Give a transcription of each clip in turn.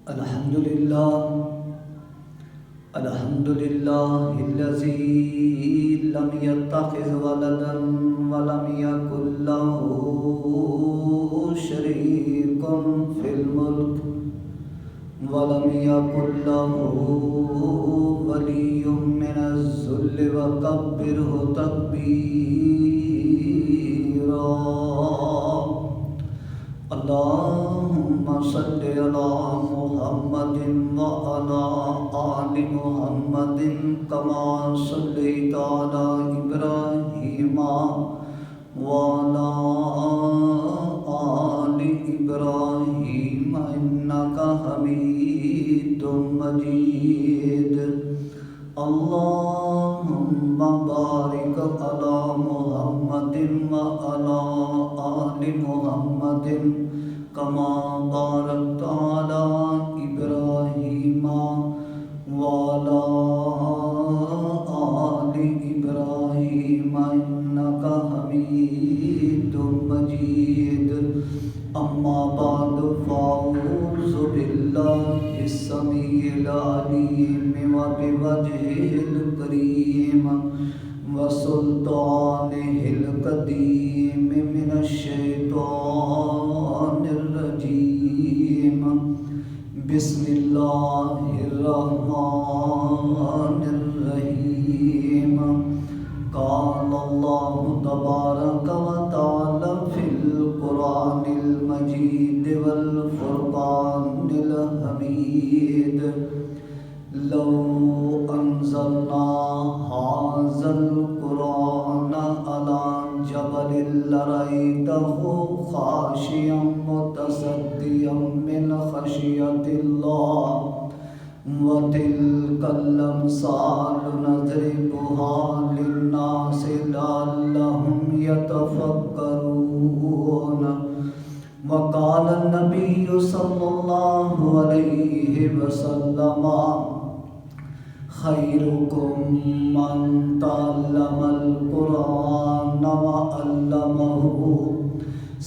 الحمد لله الذي لم يتخذ ولدا ولم يكن له شريك في الملك ولم يكن له ولي من الذل وكبره تكبيرا. اللهم صل على محمد وعلى آل محمد كما صليت على إبراهيم وعلى آل إبراهيم إنك حميد مجيد. اللهم بارك على محمد وعلى آل محمد كما باركت على إبراهيم وعلى آل إبراهيم إنك حميد مجيد. أما بعد فأعوذ بالله السميع العليم وبوجهه الكريم وسلطانه القديم من الشيطان الرجيم. بسم الله الرحمن الرحيم. قال الله تبارك وتعالى في القرآن المجيد والفرقان الحميد: لو أنزلنا هذا القرآن على جبل لرأيته خاشعا متصدعا من خشية الله وتلك الأمثال نضربها للناس لعلهم يتفكرون. وقال النبي صلى الله عليه وسلم: خيركم من تعلم القرآن وعلمه.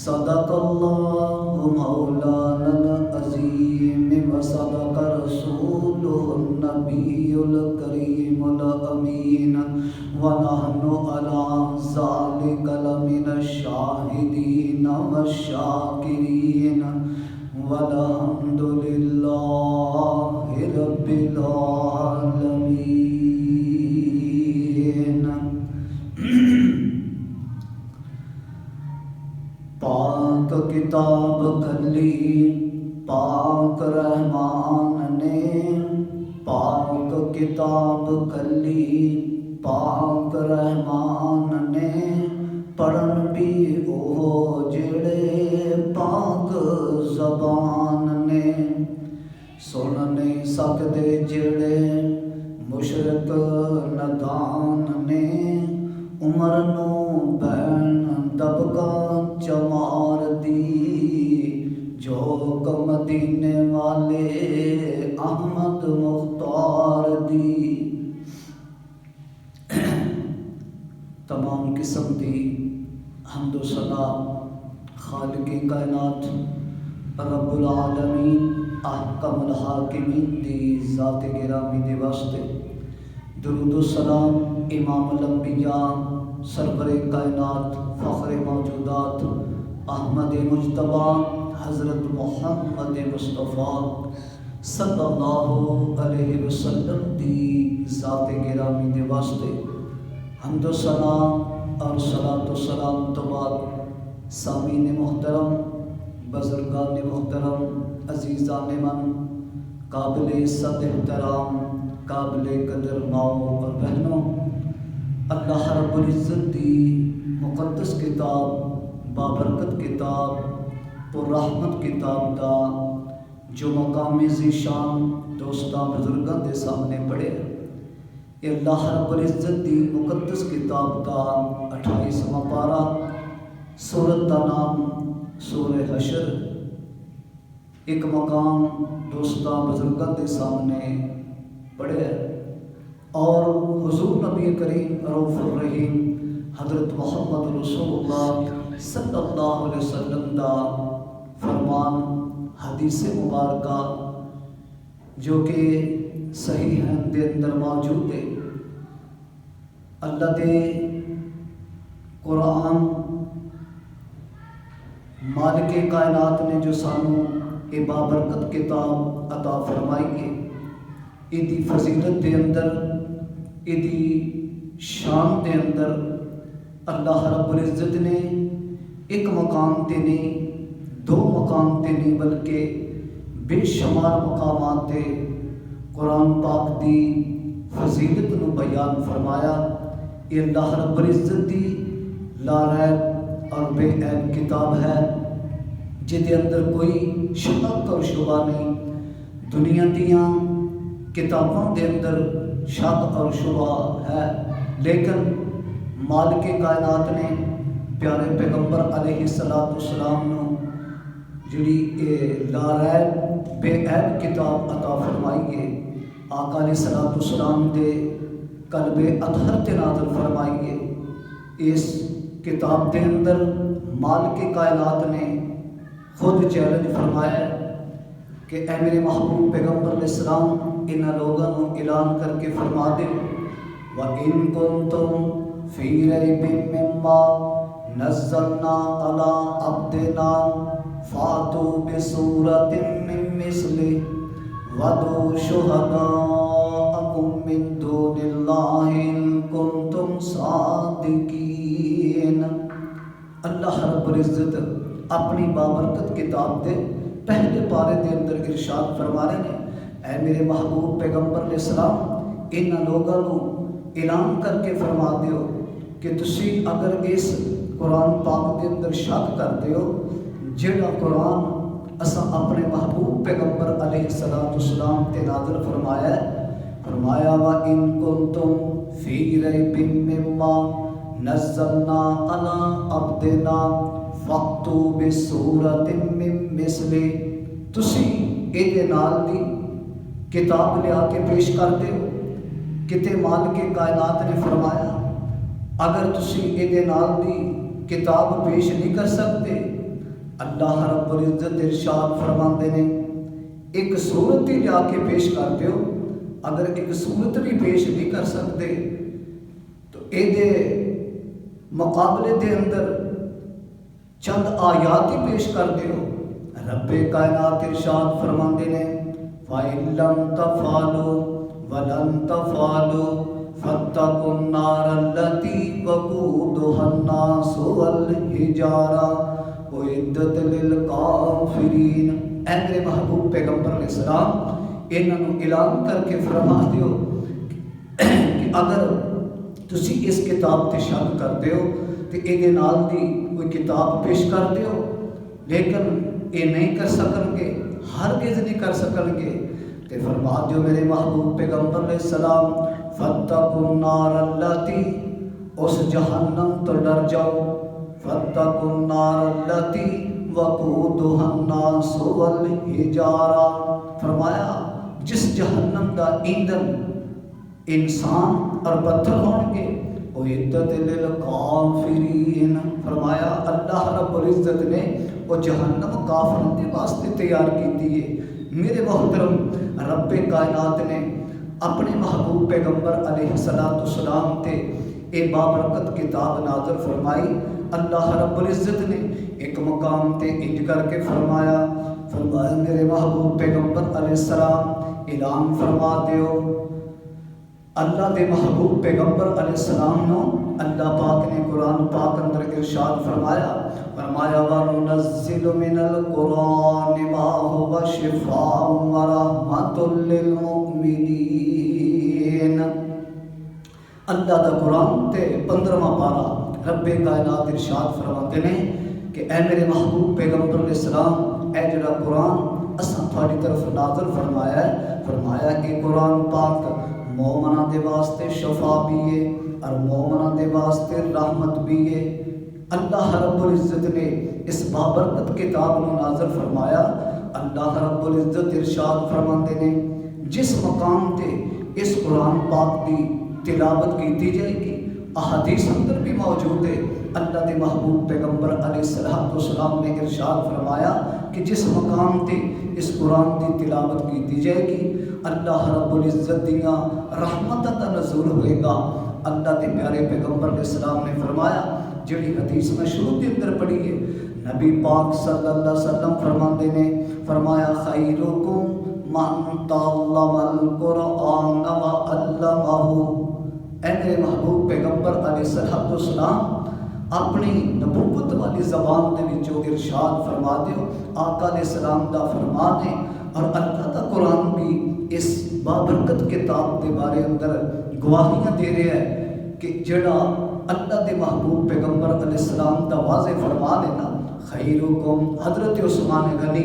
صدق الله مولانا العظيم وصدق رسوله النبي الكريم الأمين ونحن على ذلك لمن الشاهدين والشاكرين والحمد لله رب العالمين. پاک کتاب کھلی پاک رحمان نے، پاک کتاب کھلی پاک رحمان نے، پڑھن بھی وہ جڑے پاک زبان نے، سن نہیں سکتے جڑے مشرک ندان نے، عمر نو بین دبکا چمار دی، جو مدینے والے احمد مختار دی. تمام قسم دی حمد و ثنا خالق کائنات رب العالمین احکم الحاکمین دی ذات گرامی دے واسطے. درود و سلام امام الانبیاء سرور کائنات فخر موجودات احمد مجتبی حضرت محمد مصطفیٰ صلی اللہ علیہ وسلم دی ذات گرامی دے واسطے حمد و ثنا اور صلاۃ و سلام تو بعد سامعین محترم، بزرگان محترم، عزیزان من، قابل عزت احترام، قابل قدر ماؤں اور بہنوں، اللہ رب العزت دی مقدس کتاب، بابرکت کتاب، پر رحمت کتاب دا جو مقام ذیشان دوستاں بزرگاں دے سامنے پڑھے، یہ اللہ رب العزت دی مقدس کتاب دا 28واں پارہ، سورت دا نام سورہ حشر. ایک مقام دوستاں بزرگاں دے سامنے پڑھے اور حضور نبی کریم رؤوف الرحیم حضرت محمد رسول اللہ صلی اللہ علیہ وسلم دا فرمان حدیث مبارکہ جو کہ صحیح دے اندر موجود ہے۔ اللہ دے قرآن مالک کائنات نے جو سانو یہ بابرکت کتاب عطا فرمائی ہے، یہ فضیلت دے اندر، یہ شان دے اندر اللہ رب العزت نے ایک مقام تے نہیں، دو مقام تے نہیں، بلکہ بے شمار مقامات تے قرآن پاک دی فضیلت نو بیان فرمایا۔ یہ اللہ رب العزت دی لا ریب اور بے عیب کتاب ہے، جدے اندر کوئی شک اور شبہ نہیں۔ دنیا دیاں کتابوں دے اندر شک اور شبہ ہے، لیکن مالک کائنات نے پیارے پیغمبر علیہ السلام نو جڑی لا ریب بے عیب کتاب عطا فرمائی ہے، آقا علیہ السلام دے قلب اطہر تے نازل فرمائی ہے۔ اس کتاب دے اندر مالک کائنات نے خود چیلنج فرمایا ہے کہ اے میرے محبوب پیغمبر علیہ السلام ان لوگوں کو اعلان کر کے فرما دے، وَإِن كُنتُمْ فِي رَيْبٍ مِّمَّا نَزَّلْنَا عَلَىٰ عَبْدِنَا فَأْتُوا بِسُورَةٍ مِّن مِّثْلِهِ وَادْعُوا شُهَدَاءَكُم مِّن دُونِ اللَّهِ إِن كُنتُمْ صَادِقِينَ۔ اللہ رب العزت اپنی بابرکت کتاب دے پہلے پارے دے اندر ارشاد فرما رہے ہیں، اے میرے محبوب پیغمبر علیہ السلام ان لوگوں کو اعلان کر کے فرما دیو کہ تسی اگر اس قرآن پاک دے اندر شک کرتے ہو، جڑا قرآن اساں اپنے محبوب پیغمبر علیہ السلام تے نازل فرمایا ہے، فرمایا وَإِن كُنتُمْ فِي رَيْبٍ مِّمَّا نَزَّلْنَا عَلَىٰ عَبْدِنَا فَأْتُوا بِسُورَةٍ مِّن مِّثْلِهِ، تسی اے نال دی کتاب لیا کے پیش کرتے ہو۔ کتے مالک کائنات نے فرمایا اگر تسی اے نال دی کتاب پیش نہیں کر سکتے، اللہ رب العزت ارشاد فرماندے نے ایک صورت ہی لیا کے پیش کرتے ہو، اگر ایک صورت بھی پیش نہیں کر سکتے تو اے دے مقابلے دے اندر چند آیات ہی پیش کرتے ہو۔ رب کائنات ارشاد فرماندے نے فَإِن لَّمْ تَفْعَلُوا وَلَن تَفْعَلُوا فَاتَّقُوا النَّارَ الَّتِي وَقُودُهَا النَّاسُ وَالْحِجَارَةُ اُعِدَّتْ لِلْكَافِرِينَ۔ اے میرے محبوب پیغمبر علیہ السلام انہوں اعلان کر کے فرما دیو کہ اگر تسی اس کتاب تے شک کرتے ہو تو اے نال دی کوئی کتاب پیش کرتے ہو، لیکن یہ نہیں کر سکن گے، ہرگز نہیں کر سکن گے، تے فرما دیو میرے محبوب پیغمبر علیہ السلام فَاتَّقُوا النَّارَ الَّتِي، اس جہنم تو ڈر جاؤ، فَاتَّقُوا النَّارَ الَّتِي وَقُودُهَا النَّاسُ وَالْحِجَارَةُ، فرمایا جس جہنم دا ایندھن انسان اور پتھر ہون گے، اُعِدَّتْ لِلْکَافِرِینَ، فرمایا اللہ رب العزت نے وہ جہنم کافروں کے واسطے تیار کی ہے۔ میرے محترم رب کائنات نے اپنے محبوب پیغمبر علیہ السلام تے اے بابرکت کتاب نازل فرمائی۔ اللہ رب العزت نے ایک مقام تے انج کر کے فرمایا میرے محبوب پیغمبر علیہ السلام اعلان فرما دیو، اللہ دے محبوب پیغمبر علیہ السلام نو اللہ پاک نے قرآن پاک اندر ارشاد فرمایا وَنُنَزِّلُ مِنَ الْقُرْآنِ مَا هُوَ شِفَاءٌ وَرَحْمَةٌ لِّلْمُؤْمِنِينَ۔ اللہ دا قرآن تے 15واں پارہ رب کائنات ارشاد فرماتے ہیں کہ اے میرے محبوب پیغمبر علیہ السلام اے جڑا قرآن اساں تھوڑی طرف نازل فرمایا کہ قرآن پاک مومنہ دے واسطے شفا بھی ہے اور مومنہ دے واسطے رحمت بھی ہے۔ اللہ رب العزت نے اس بابرکت کتاب کو نازل فرمایا۔ اللہ رب العزت ارشاد فرماتے ہیں جس مقام تے اس قرآن پاک دی تلاوت کی جائے گی، احادیث اندر بھی موجود ہے، اللہ کے محبوب پیغمبر علیہ السلام نے ارشاد فرمایا کہ جس مقام تے اس قرآن کی تلاوت کی جائے گی اللہ رب العزت دیاں رحمتاں دا نزول ہوئے گا۔ اللہ کے پیارے پیغمبر علیہ السلام نے فرمایا، جڑی حدیث میں شروع کے اندر پڑھی ہے، نبی پاک صلی اللہ علیہ وسلم فرماندے نے فرمایا خیرکم من تعلم القرآن وعلمہ۔ اے میرے محبوب پیغمبر علیہ السلام اپنی نبوت والی زبان دے وچوں ارشاد فرما دیو، آقا علیہ السلام دا فرمان ہے اور اللہ دا قرآن بھی اس بابرکت کتاب کے بارے اندر گواہیاں دے رہا ہے کہ جڑا اللہ دے محبوب پیغمبر علیہ السلام دا واضح فرمان ہے نا، خیرکم، حضرت عثمان غنی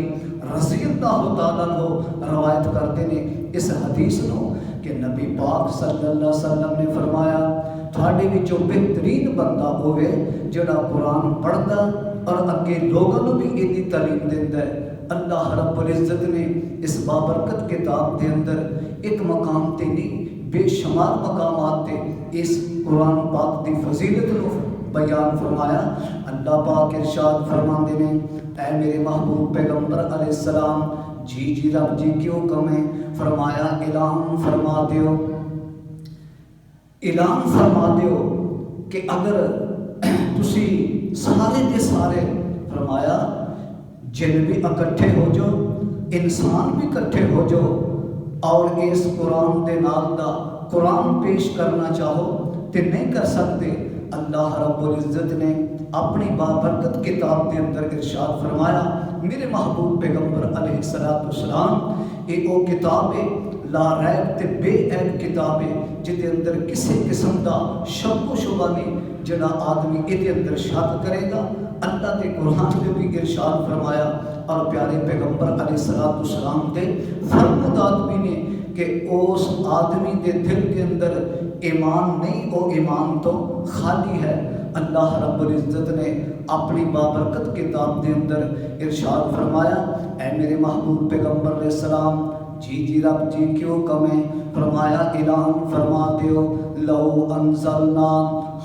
رضی اللہ تعالیٰ عنہ روایت کرتے ہیں اس حدیث نو کہ نبی پاک صلی اللہ علیہ وسلم نے فرمایا تھوڑے وچوں بہترین بندہ ہوئے جڑا قرآن پڑھدا اور اگے لوگوں بھی ایدی تعلیم دیندا ہے۔ اللہ رب العزت نے اس بابرکت کتاب کے اندر ایک مقام تے نہیں بے شمار مقامات تے اس قرآن پاک دی فضیلت نو بیان فرمایا۔ اللہ پاک ارشاد فرماندے نے اے میرے محبوب پیغمبر علیہ السلام جی رب جی کیوں کمیں، فرمایا اعلان فرما دیو، اعلان فرما دیو کہ اگر تسی سارے دے سارے، فرمایا جن بھی اکٹھے ہو جو، انسان بھی اکٹھے ہو جو اور اس قرآن دے نال دا قرآن پیش کرنا چاہو تے نہیں کر سکتے، اللہ رب العزت نے اپنی بابرکت کتاب کے اندر ارشاد فرمایا میرے محبوب پیغمبر علیہ السلام یہ وہ کتاب ہے لا ریب تے بے عیب کتاب ہے جہدے اندر کسی قسم دا شک و شبہ نہیں، جڑا آدمی یہ اندر شک کرے گا اللہ کے قرآن میں بھی ارشاد فرمایا اور پیارے پیغمبر علیہ السلام دے فرمودات بھی نے کہ اس آدمی دے دل کے اندر ایمان نہیں، وہ ایمان تو خالی ہے۔ اللہ رب العزت نے اپنی بابرکت کتاب کے اندر ارشاد فرمایا اے میرے محبوب پیغمبر علیہ السلام جی رب جی کیوں کمیں، فرمایا اعلان فرما دیو لو انزلنا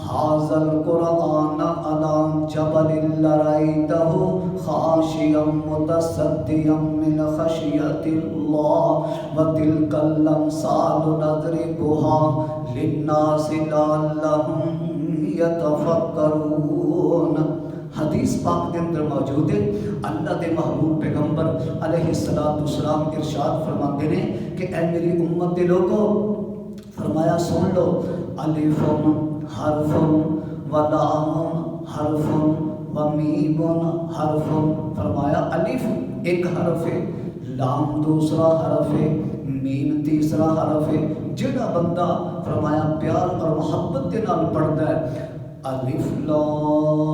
ھذا القرآن علی جبل لرأیتہ خاشعا متصدعا من خشیۃ اللہ وتلک الامثال نضربها للناس لعلہم یتفکرون۔ حدیث پاک کے اندر موجود ہے اللہ دے محبوب پیغمبر علیہ السلام ارشاد فرماتے ہیں کہ اے میری امت دے لوگو، فرمایا سن لو الف حرف و لام حرف و میم حرف، فرمایا الف ایک حرف ہے، لام دوسرا حرف ہے، میم تیسرا حرف ہے۔ جڑا بندہ فرمایا پیار اور محبت کے نال پڑھتا ہے الف لام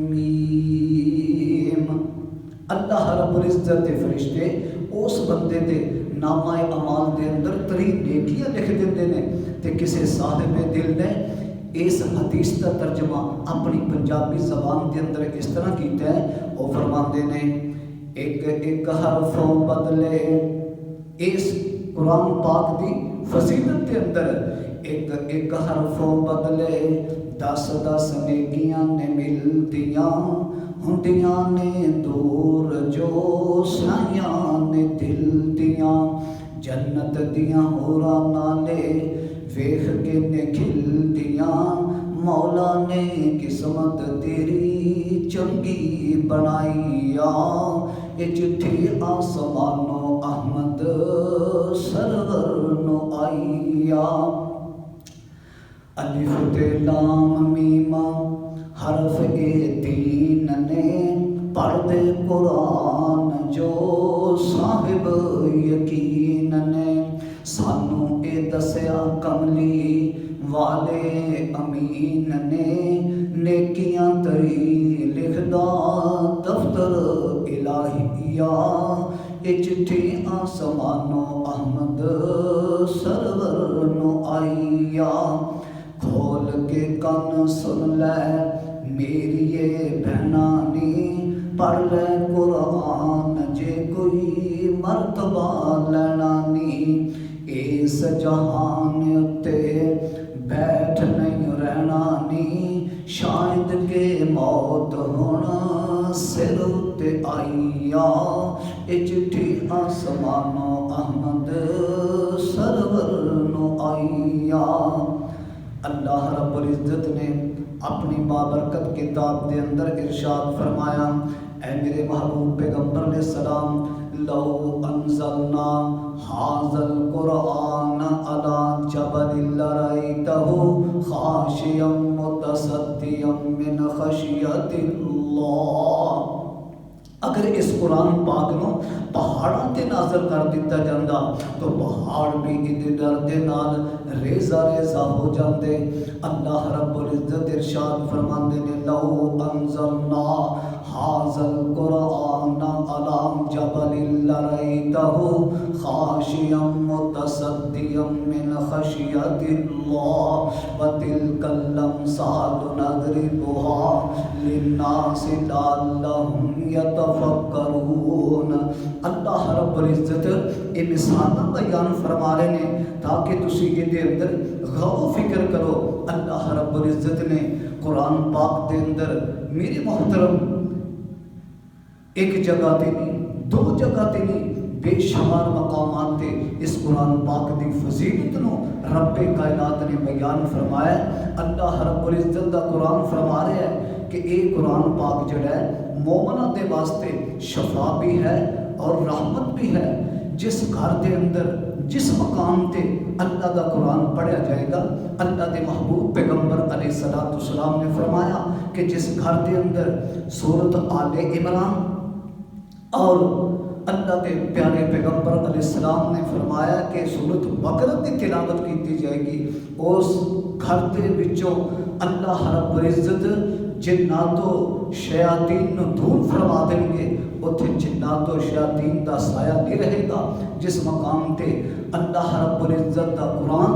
میم، اللہ رب العزت دے فرشتے اس بندے دے نامہ اعمال دے اندر ترین نیکیاں لکھ دیندے نے۔ تے کسی صاحب دل نے اس حدیث کا ترجمہ اپنی پنجابی زبان کے اندر اس طرح کیتا ہے، وہ فرماندے نے ایک ایک حرفوں بدلے، اس قرآن پاک دی فضیلت کے اندر ایک ایک حرفوں بدلے 10 نیکیاں نے ملتیاں ہندیاں نے دور جو سایاں نے دل دیاں جنت دیاں ہورا نالے ویخ کے نے کھل دیاں مولا نے قسمت تیری چنگی بنائیا یہ چٹھی آسمانو احمد سرور نو آئیا۔ الف تے لام میم حرف تین نے پڑھ دے قرآن جو صاحب یقین نے سانو اے دسیا کملی والے امین نے نیکیاں تری لکھدا دفتر الہیہ یہ چٹھی آسمانو احمد سرور نو آئیا۔ کھول کے کن سن لے میری بہنانی پڑھ لے قرآن جے کوئی مرتبہ لینا نی اس جہان اتے بیٹھ نہیں احمد کے موت ہونا سر تے آئیا اے چٹھی آسمانو احمد سرور نو آئیا۔ اللہ رب العزت نے اپنی بابرکت کتاب دے اندر ارشاد فرمایا، اے میرے محبوب پیغمبر علیہ السلام، لو انزلنا هذا القرآن على جبل لرأيته خاشعا متصدعا من خشیۃ اللہ۔ اگر اس قرآن پاک نو پہاڑاں تے نازل کر دیتا جاندہ تو پہاڑ بھی ادھے ڈر دے نال ریزہ ریزہ ہو جاندے۔ اللہ رب العزت ارشاد فرماندے نے، لو انزلنا هذا القرآن على جبل لرأيته خاشعا متصدعا من خشیۃ اللہ وتلك الامثال نضربها للناس لعلهم يتفکرون۔ اللہ رب العزت یہ مثالاں بیان فرما رہے ہیں تاکہ تسی یہ اندر غور و فکر کرو۔ اللہ رب العزت نے قرآن پاک دے اندر میرے محترم ایک جگہ تے نہیں، دو جگہ تے نہیں، بے شمار مقامات تے اس قرآن پاک دی فضیلت نو رب کائنات نے بیان فرمایا۔ اللہ رب العزت دا قرآن فرما رہا ہے کہ اے قرآن پاک جڑا ہے مومنہ دے واسطے شفا بھی ہے اور رحمت بھی ہے۔ جس گھر دے اندر جس مقام تے اللہ دا قرآن پڑھیا جائے گا، اللہ دے محبوب پیغمبر علیہ السلام نے فرمایا کہ جس گھر دے اندر سورۃ آل عمران اور اللہ کے پیارے پیغمبر علیہ السلام نے فرمایا کہ سورۃ بقرہ کی تلاوت کی جائے گی، اس گھر دے وچوں اللہ رب العزت جنات و شیاطین نو دور فرما دیں گے۔ اتھے جنات و شیاطین دا سایہ نہیں رہے گا۔ جس مقام تے اللہ رب العزت دا قرآن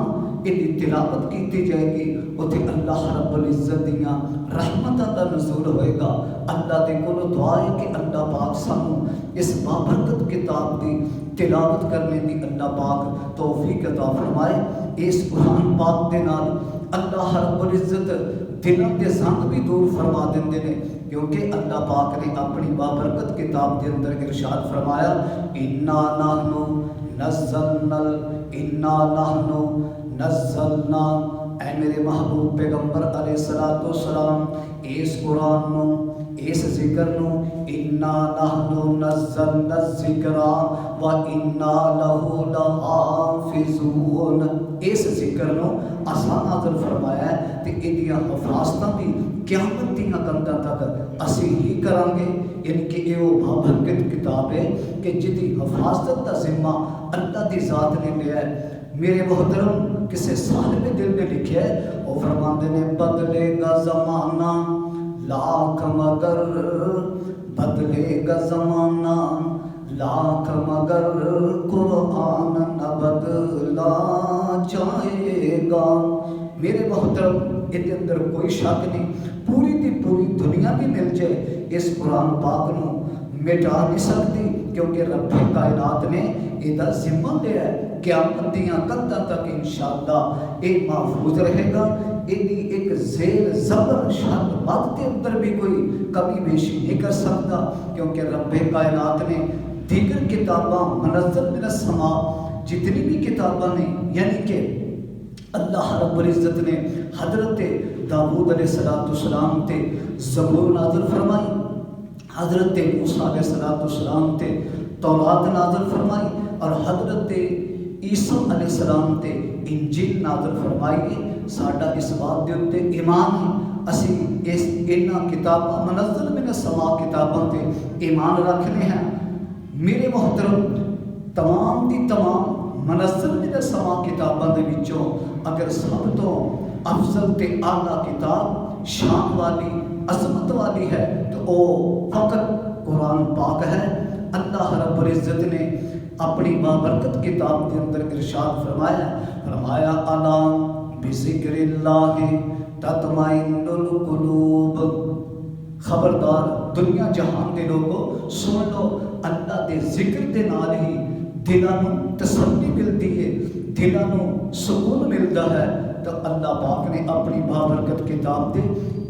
ادھی تلاوت کی جائے گی، اتھے اللہ رب العزت دیاں رحمتہ دا نزول ہوئے گا۔ اللہ دے کولو دعا ہے کہ اللہ پاک سانو اس بابرکت کتاب دی تلاوت کرنے دی اللہ پاک توفیق عطا فرمائے۔ اس قرآن پاک دے نال اللہ رب العزت دلوں کے زنگ بھی دور فرما دیندے نے، کیونکہ اللہ پاک نے اپنی بابرکت کتاب کے اندر ارشاد فرمایا، اِنَّا نَحْنُ نزلنا۔ اے میرے محبوب پیغمبر علیہ السلام، اس قرآن نو، اس ذکر نو، اِنَّا نَحْنُ نَزَّلْنَا الذِّكْرَ وَإِنَّا لَهُ لَحَافِظُونَ۔ اس ذکر نو اساں نازل فرمایا ہے تے ایدیاں حفاظتاں بھی قیامت دیاں کنداں تک اسی ہی کران گے۔ یعنی کہ یہ وہ بابرکت کتاب ہے کہ جدی حفاظت کا ذمہ اللہ دی ذات نے لیا ہے۔ میرے محترم کسی صاحب دل نے لکھا ہے، وہ فرماندے نے، بدلے گا زمانہ لاکھ مگر، بدلے گا زمانہ لاکھ مگر قرآن نہ بدلا جائے گا۔ میرے محترم یہ اندر کوئی شک نہیں، پوری دی پوری دنیا بھی مل جائے اس قرآن پاک نو مٹا نہیں سکتی، کیونکہ رب کائنات نے یہ ذمہ لیا ہے۔ قیامت دیاں قداں تک انشاءاللہ یہ محفوظ رہے گا۔ ایک زیر زبر شد بد کے اندر بھی کوئی کمی بیشی نہیں کر سکتا، کیونکہ رب کائنات نے دیگر کتاباں منزل من السماء جتنی بھی کتاباں نے، یعنی کہ اللہ رب العزت نے حضرت داؤد علیہ السلام تے زبور نازل فرمائی، حضرت موسیٰ علیہ السلام تے تورات نازل فرمائی، اور حضرت عیسیٰ علیہ السلام تے انجیل نازل فرمائی۔ ساڈا اس بات دے اُتے ایمان ہے، اسی اس انہاں کتاباں منزل من السماء کتاباں تے ایمان رکھنے ہیں۔ میرے محترم تمام دی تمام منزل من السماء کتاباں دے وچوں اگر سب تو افضل تے اعلیٰ کتاب شان والی عظمت والی ہے تو وہ فقط قرآن پاک ہے۔ اللہ رب العزت نے اپنی بابرکت کتاب کے اندر ارشاد فرمایا الا بذکر اللہ تطمئن القلوب۔ خبردار دنیا جہان کے لوگوں سن لو، اللہ دے ذکر دے نال ہی دلاں نوں تسلی ملتی ہے، دلاں نوں سکون ملتا ہے۔ تو اللہ پاک نے اپنی بابرکت کتاب دے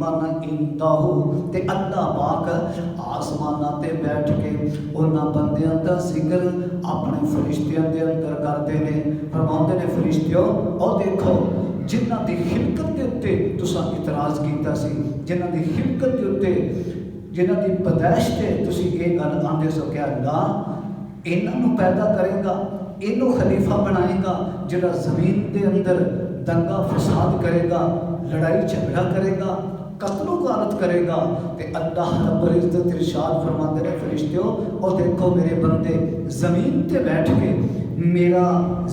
من عنده تے اللہ پاک آسماناں تے بیٹھ کے انہاں بندیاں دا ذکر اپنے فرشتیاں دے اندر کردے نے. فرماندے نے فرشتیو او دیکھو جنہاں دی خلقت دے اُتے تساں اعتراض کیتا سی, جنہاں دی خلقت دے اُتے جنہاں دی پیدائش تے تسی یہ گل آندے سو کہ اللہ انہاں نو پیدا کرے گا, اینو خلیفہ بنائے گا جڑا زمین دے اندر دنگا فساد کرے گا, لڑائی جھگڑا کرے گا, قتل و غارت کرے گا. تے اللہ رب العزت ارشاد فرماندے نے فرشتیو او دیکھو میرے بندے زمین تے بیٹھ کے میرا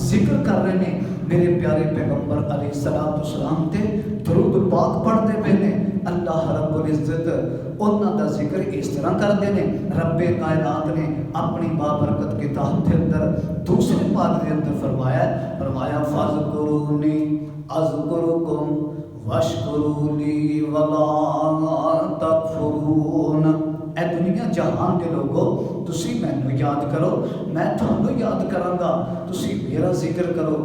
ذکر کر رہے ہیں, میرے پیارے پیغمبر علیہ السلام تے درود پاک پڑھتے پے نے. اللہ رب العزت انہاں دا ذکر اس طرح کرتے ہیں. رب کائنات نے اپنی بابرکت کتاب کے اندر دوسرے پارے کے اندر فرمایا فاذکرونی اذکرکم واشکروا لی ولا تکفرون. اے دنیا جہان کے لوگوں تسی مینوں یاد کرو, میں تھانوں یاد کراں گا, تسی میرا ذکر کرو,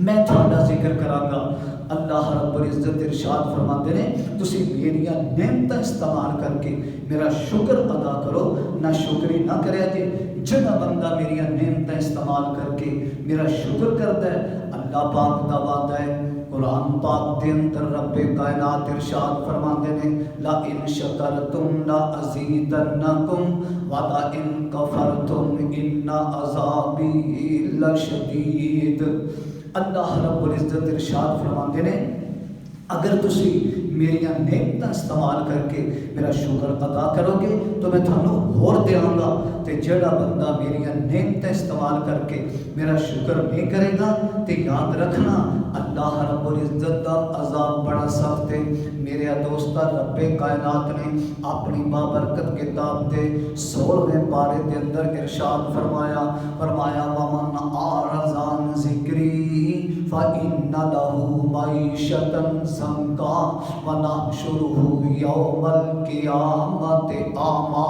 میں تھوڑا ذکر کراں گا. اللہ رب العزت ارشاد فرماتے ہیں تسی میریاں نعمتاں استعمال کر کے میرا شکر ادا کرو, نہ شکری نہ کرے جے. جڑا بندہ میریاں نعمتاں استعمال کر کے میرا شکر کرتا ہے, اللہ پاک دا وعدہ ہے قرآن پاک دے اندر رب کائنات ارشاد فرماتے ہیں لا ان شکرتم لا ازیدنکم ولا ان کفرتم ان عذابی لشدید. اللہ رب العزت ارشاد فرماتے ہیں اگر تسی میریاں نعمتاں استعمال کر کے میرا شکر ادا کرو گے تو میں تھانوں ہور دیاں گا. تے جڑا بندہ میریاں نعمتاں استعمال کر کے میرا شکر نہیں کرے گا تے یاد رکھنا اللہ رب العزت دا عذاب بڑا سخت ہے. میرے دوستا رب کائنات نے اپنی بابرکت کتاب دے 16ویں پارے دے اندر ارشاد فرمایا ومن اعرض عن ذکری فإن له معیشة ضنکا ونحشره یوم القیامت اعمی.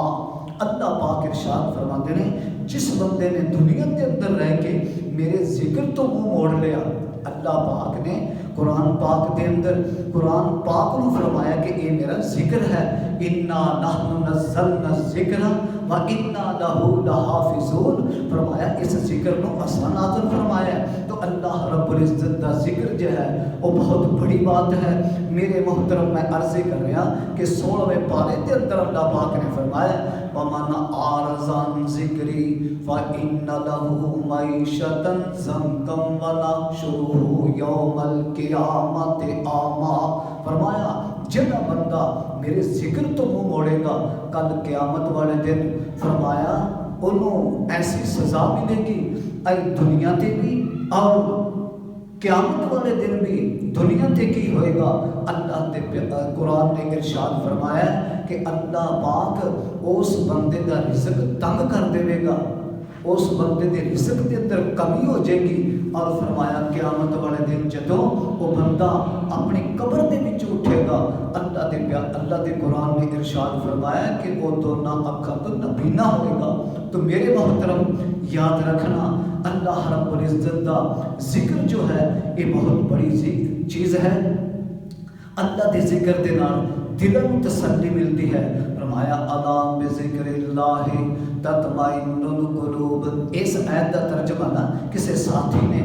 اللہ پاک ارشاد فرماتے ہیں جس بندے نے دنیا کے اندر رہ کے میرے ذکر تو منہ موڑ لیا, اللہ پاک نے قرآن پاک دے اندر قرآن پاک نے فرمایا کہ یہ میرا ذکر ہے, انا نحن نزلنا الذکر و انا لہ لحافظون. فرمایا اس ذکر نو اساں نازل فرمایا ہے. تو اللہ رب العزت دا ذکر جو ہے وہ بہت بڑی بات ہے. میرے محترم میں عرض کر رہا کہ 16ویں پارے کے اندر اللہ پاک نے فرمایا ومن اعرض عن ذکری فإن له معیشة ضنکا ونحشره یوم القیامت اعمی. فرمایا جڑا بندہ میرے ذکر تو منہ موڑے گا کل قیامت والے دن فرمایا انہوں ایسی سزا ملے گی اے دنیا تے بھی اور قیامت والے دن بھی. دنیا تے کی ہوئے گا اللہ تے قرآن نے ارشاد فرمایا کہ اللہ پاک اس بندے دا رزق تنگ کر دے گا, اس بندے دے رزق دے اندر کمی ہو جائے گی. اور فرمایا قیامت والے دن جدوں وہ بندہ اپنی قبر دے وچ اٹھے گا اللہ دے قرآن نے ارشاد فرمایا کہ وہ دونوں اکھاں تو نبینا ہوئے گا. تو میرے محترم یاد رکھنا اللہ رب العزت دا ذکر جو ہے یہ بہت بڑی چیز ہے. اللہ دے ذکر دے نال دل نوں تسلی ملتی ہے. فرمایا الا بذکر اللہ تطمئن القلوب. اس آیت کا ترجمہ نا کسی ساتھی نے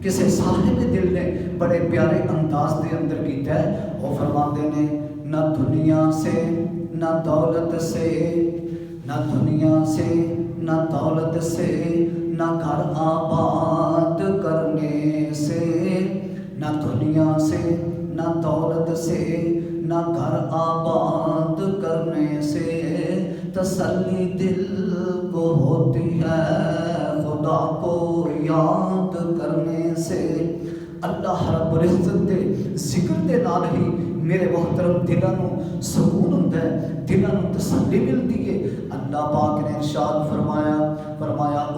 کسی صاحب دل نے بڑے پیارے انداز دے اندر کیتا ہے. وہ فرماتے نے نہ دنیا سے نہ دولت سے, نہ دنیا سے نہ دولت سے, نہ گھر آباد کرنے سے, نہ دنیا سے نہ دولت سے نہ گھر آباد کرنے سے تسلی دل کو ہوتی ہے خدا کو یاد کرنے سے. اللہ رب العزت دے ذکر دے نال ہی میرے محترم دلاں نوں سکون ہوندا ہے, دلاں نوں تسلی ملتی ہے. اللہ پاک نے ارشاد فرمایا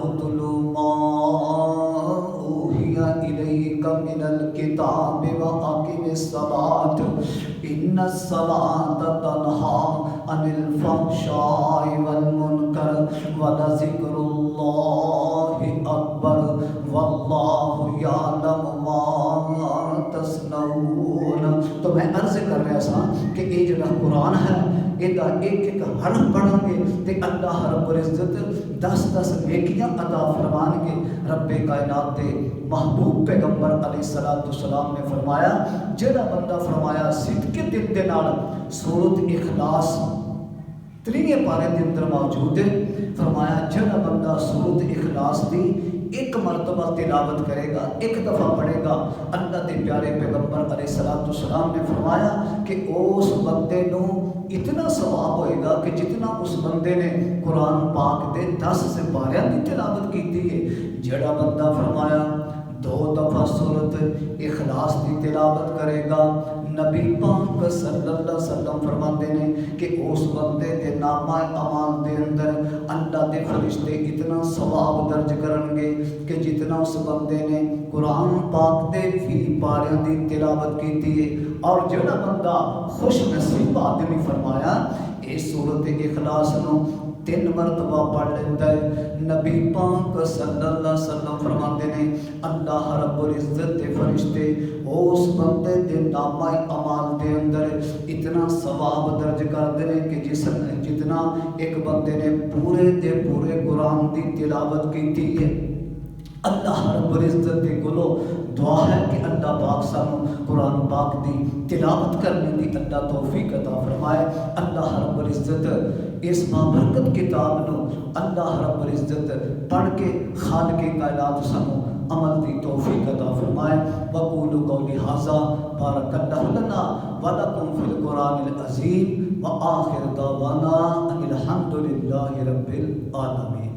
اتلو ما اوحی الیک من الکتاب واقم الصلاۃ ان الصلاۃ تنہی عن الفحشاء والمنکر ولذکر اللہ اکبر واللہ یعلم ما تصنعون. تو میں عرض کر رہا سا کہ یہ جڑا قرآن ہے یہ ایک ایک حرف پڑھیں گے تو اللہ رب العزت 10 نیکیاں عطا فرمان گے. رب کائنات دے محبوب پیغمبر علیہ السلام نے فرمایا جڑا بندہ فرمایا صدق دل دے نال سورۃ اخلاص 3 پارے دے اندر موجود ہے. فرمایا جڑا بندہ سورۃ اخلاص دی ایک مرتبہ تلاوت کرے گا ایک دفعہ پڑھے گا اللہ دے پیارے پیغمبر علیہ السلام نے فرمایا کہ اس بندے نو اتنا ثواب ہوئے گا کہ جتنا اس بندے نے قرآن پاک دے 10 سپاریاں دی تلاوت کی ہے. جڑا بندہ فرمایا 2 دفعہ سورۃ اخلاص دی تلاوت کرے گا نبی پاک صلی اللہ علیہ وسلم فرماتے ہیں کہ اس بندے دے نامہ اعمال دے اندر اللہ دے فرشتے اتنا ثواب درج کرن گے کہ جتنا اس بندے نے قرآن پاک دے 20 پاریاں دی تلاوت کی ہے. اور جڑا بندہ خوش نصیب آدمی فرمایا اس سورۃ اخلاص نو 3 مرتبہ پڑھ لیتا ہے نبی پاک صلی اللہ علیہ وسلم فرماتے ہیں اللہ رب العزت دے فرشتے اس بندے دے نامہ اعمال دے اندر اتنا ثواب درج کرتے ہیں کہ جتنا ایک بندے نے پورے دے پورے قرآن دی تلاوت کی ہے. اللہ رب العزت دے کولو دعا ہے کہ اللہ پاک سانو قرآن پاک دی تلاوت کرنے دی اللہ توفیق عطا فرمائے. اللہ رب العزت اس بابرکت کتاب نو اللہ رب العزت پڑھ کے خالق کائنات سانو عمل دی توفیق عطا فرمائے. وقولوا قولی ھذا بارک اللہ لنا ولکم فی القرآن العظیم وآخر دعوانا ان الحمد للہ رب العالمین.